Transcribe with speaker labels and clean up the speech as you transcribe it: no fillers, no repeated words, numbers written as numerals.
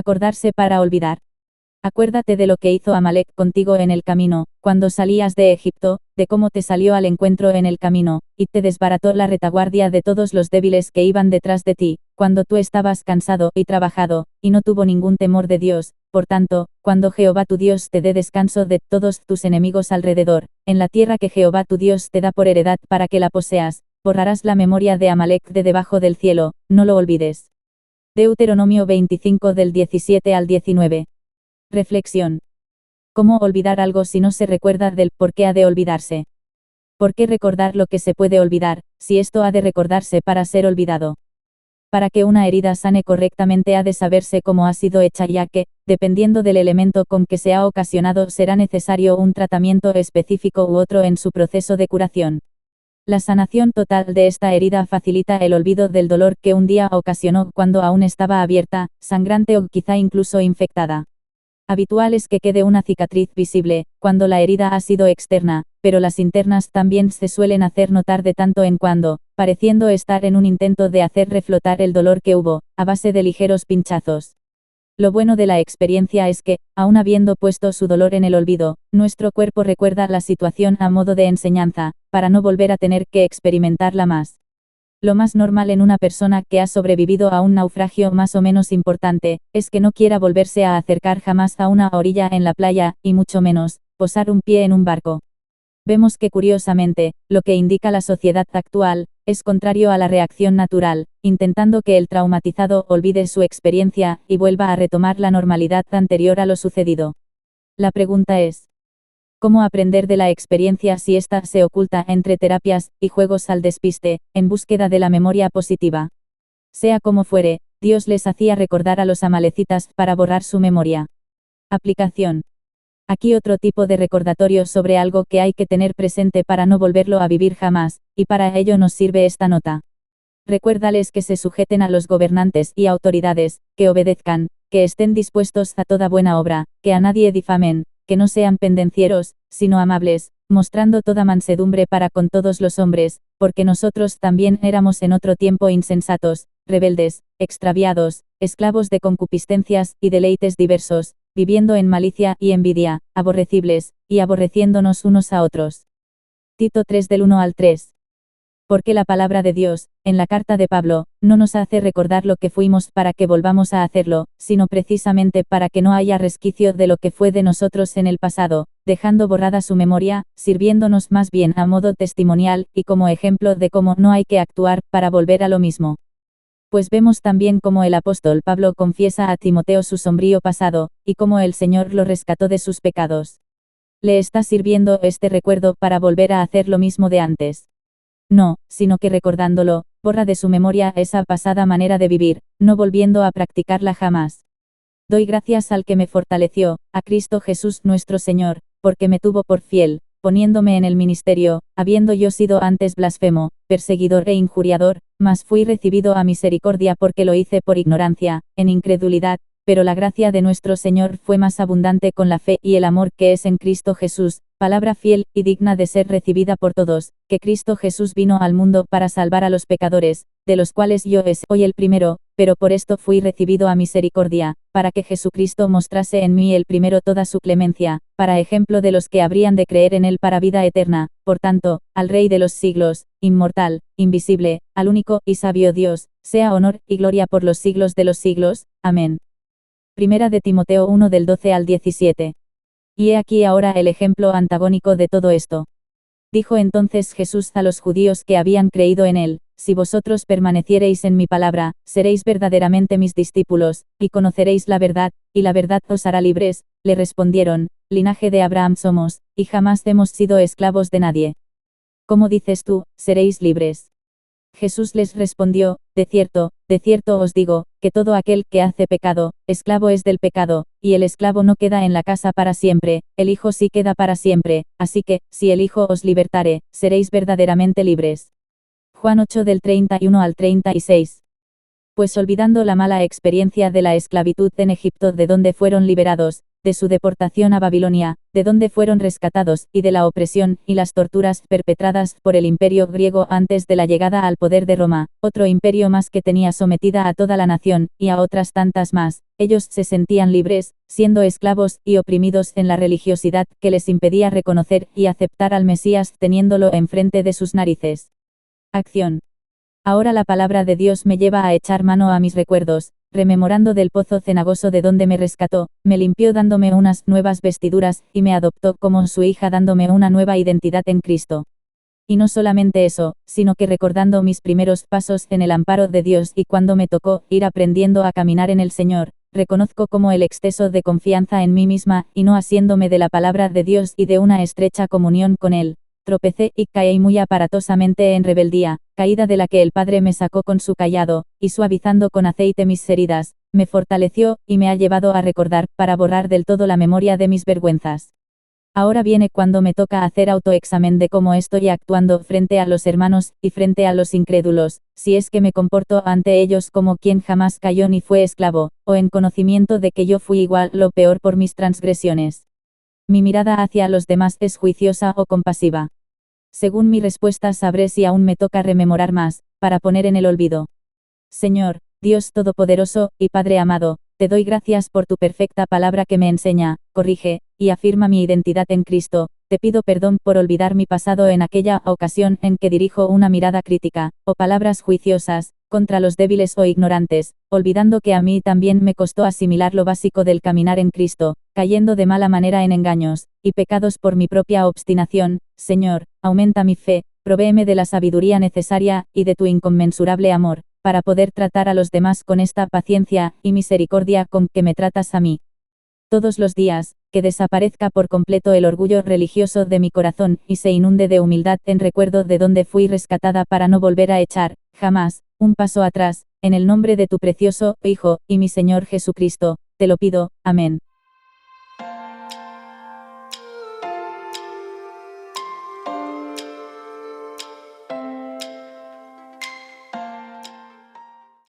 Speaker 1: Acordarse para olvidar. Acuérdate de lo que hizo Amalek contigo en el camino, cuando salías de Egipto, de cómo te salió al encuentro en el camino, y te desbarató la retaguardia de todos los débiles que iban detrás de ti, cuando tú estabas cansado y trabajado, y no tuvo ningún temor de Dios. Por tanto, cuando Jehová tu Dios te dé descanso de todos tus enemigos alrededor, en la tierra que Jehová tu Dios te da por heredad para que la poseas, borrarás la memoria de Amalek de debajo del cielo, no lo olvides. Deuteronomio 25 del 17 al 19. Reflexión. ¿Cómo olvidar algo si no se recuerda del por qué ha de olvidarse? ¿Por qué recordar lo que se puede olvidar, si esto ha de recordarse para ser olvidado? Para que una herida sane correctamente ha de saberse cómo ha sido hecha, ya que, dependiendo del elemento con que se ha ocasionado, será necesario un tratamiento específico u otro en su proceso de curación. La sanación total de esta herida facilita el olvido del dolor que un día ocasionó cuando aún estaba abierta, sangrante o quizá incluso infectada. Habitual es que quede una cicatriz visible, cuando la herida ha sido externa, pero las internas también se suelen hacer notar de tanto en cuando, pareciendo estar en un intento de hacer reflotar el dolor que hubo, a base de ligeros pinchazos. Lo bueno de la experiencia es que, aun habiendo puesto su dolor en el olvido, nuestro cuerpo recuerda la situación a modo de enseñanza, para no volver a tener que experimentarla más. Lo más normal en una persona que ha sobrevivido a un naufragio más o menos importante, es que no quiera volverse a acercar jamás a una orilla en la playa, y mucho menos, posar un pie en un barco. Vemos que curiosamente, lo que indica la sociedad actual, es contrario a la reacción natural, intentando que el traumatizado olvide su experiencia, y vuelva a retomar la normalidad anterior a lo sucedido. La pregunta es: ¿cómo aprender de la experiencia si ésta se oculta entre terapias y juegos al despiste, en búsqueda de la memoria positiva? Sea como fuere, Dios les hacía recordar a los amalecitas para borrar su memoria. Aplicación. Aquí otro tipo de recordatorio sobre algo que hay que tener presente para no volverlo a vivir jamás, y para ello nos sirve esta nota. Recuérdales que se sujeten a los gobernantes y autoridades, que obedezcan, que estén dispuestos a toda buena obra, que a nadie difamen, que no sean pendencieros, sino amables, mostrando toda mansedumbre para con todos los hombres, porque nosotros también éramos en otro tiempo insensatos, rebeldes, extraviados, esclavos de concupiscencias y deleites diversos, viviendo en malicia y envidia, aborrecibles, y aborreciéndonos unos a otros. Tito 3 del 1 al 3. Porque la palabra de Dios, en la carta de Pablo, no nos hace recordar lo que fuimos para que volvamos a hacerlo, sino precisamente para que no haya resquicio de lo que fue de nosotros en el pasado, dejando borrada su memoria, sirviéndonos más bien a modo testimonial, y como ejemplo de cómo no hay que actuar para volver a lo mismo. Pues vemos también cómo el apóstol Pablo confiesa a Timoteo su sombrío pasado, y cómo el Señor lo rescató de sus pecados. ¿Le está sirviendo este recuerdo para volver a hacer lo mismo de antes? No, sino que recordándolo, borra de su memoria esa pasada manera de vivir, no volviendo a practicarla jamás. Doy gracias al que me fortaleció, a Cristo Jesús nuestro Señor, porque me tuvo por fiel, poniéndome en el ministerio, habiendo yo sido antes blasfemo, perseguidor e injuriador, mas fui recibido a misericordia porque lo hice por ignorancia, en incredulidad, pero la gracia de nuestro Señor fue más abundante con la fe y el amor que es en Cristo Jesús, palabra fiel y digna de ser recibida por todos, que Cristo Jesús vino al mundo para salvar a los pecadores, de los cuales yo soy el primero, pero por esto fui recibido a misericordia, para que Jesucristo mostrase en mí el primero toda su clemencia, para ejemplo de los que habrían de creer en él para vida eterna. Por tanto, al Rey de los siglos, inmortal, invisible, al único y sabio Dios, sea honor y gloria por los siglos de los siglos. Amén. Primera de Timoteo 1 del 12 al 17. Y he aquí ahora el ejemplo antagónico de todo esto. Dijo entonces Jesús a los judíos que habían creído en él: si vosotros permaneciereis en mi palabra, seréis verdaderamente mis discípulos, y conoceréis la verdad, y la verdad os hará libres. Le respondieron: linaje de Abraham somos, y jamás hemos sido esclavos de nadie. ¿Cómo dices tú, seréis libres? Jesús les respondió: de cierto os digo, que todo aquel que hace pecado, esclavo es del pecado, y el esclavo no queda en la casa para siempre, el Hijo sí queda para siempre, así que, si el Hijo os libertare, seréis verdaderamente libres. Juan 8 del 31 al 36. Pues olvidando la mala experiencia de la esclavitud en Egipto de donde fueron liberados, de su deportación a Babilonia, de donde fueron rescatados, y de la opresión y las torturas perpetradas por el imperio griego antes de la llegada al poder de Roma, otro imperio más que tenía sometida a toda la nación, y a otras tantas más. Ellos se sentían libres, siendo esclavos y oprimidos en la religiosidad que les impedía reconocer y aceptar al Mesías teniéndolo enfrente de sus narices. Acción. Ahora la palabra de Dios me lleva a echar mano a mis recuerdos, rememorando del pozo cenagoso de donde me rescató, me limpió dándome unas nuevas vestiduras, y me adoptó como su hija dándome una nueva identidad en Cristo. Y no solamente eso, sino que recordando mis primeros pasos en el amparo de Dios y cuando me tocó ir aprendiendo a caminar en el Señor, reconozco como el exceso de confianza en mí misma, y no asiéndome de la palabra de Dios y de una estrecha comunión con Él. Tropecé y caí muy aparatosamente en rebeldía, caída de la que el Padre me sacó con su cayado, y suavizando con aceite mis heridas, me fortaleció, y me ha llevado a recordar, para borrar del todo la memoria de mis vergüenzas. Ahora viene cuando me toca hacer autoexamen de cómo estoy actuando frente a los hermanos, y frente a los incrédulos, si es que me comporto ante ellos como quien jamás cayó ni fue esclavo, o en conocimiento de que yo fui igual lo peor por mis transgresiones. Mi mirada hacia los demás es juiciosa o compasiva. Según mi respuesta sabré si aún me toca rememorar más, para poner en el olvido. Señor, Dios Todopoderoso, y Padre amado, te doy gracias por tu perfecta palabra que me enseña, corrige, y afirma mi identidad en Cristo. Te pido perdón por olvidar mi pasado en aquella ocasión en que dirijo una mirada crítica, o palabras juiciosas, contra los débiles o ignorantes, olvidando que a mí también me costó asimilar lo básico del caminar en Cristo, cayendo de mala manera en engaños y pecados por mi propia obstinación. Señor, aumenta mi fe, provéeme de la sabiduría necesaria, y de tu inconmensurable amor, para poder tratar a los demás con esta paciencia y misericordia con que me tratas a mí. Todos los días, que desaparezca por completo el orgullo religioso de mi corazón, y se inunde de humildad en recuerdo de donde fui rescatada para no volver a echar, jamás, un paso atrás, en el nombre de tu precioso Hijo, y mi Señor Jesucristo, te lo pido, amén.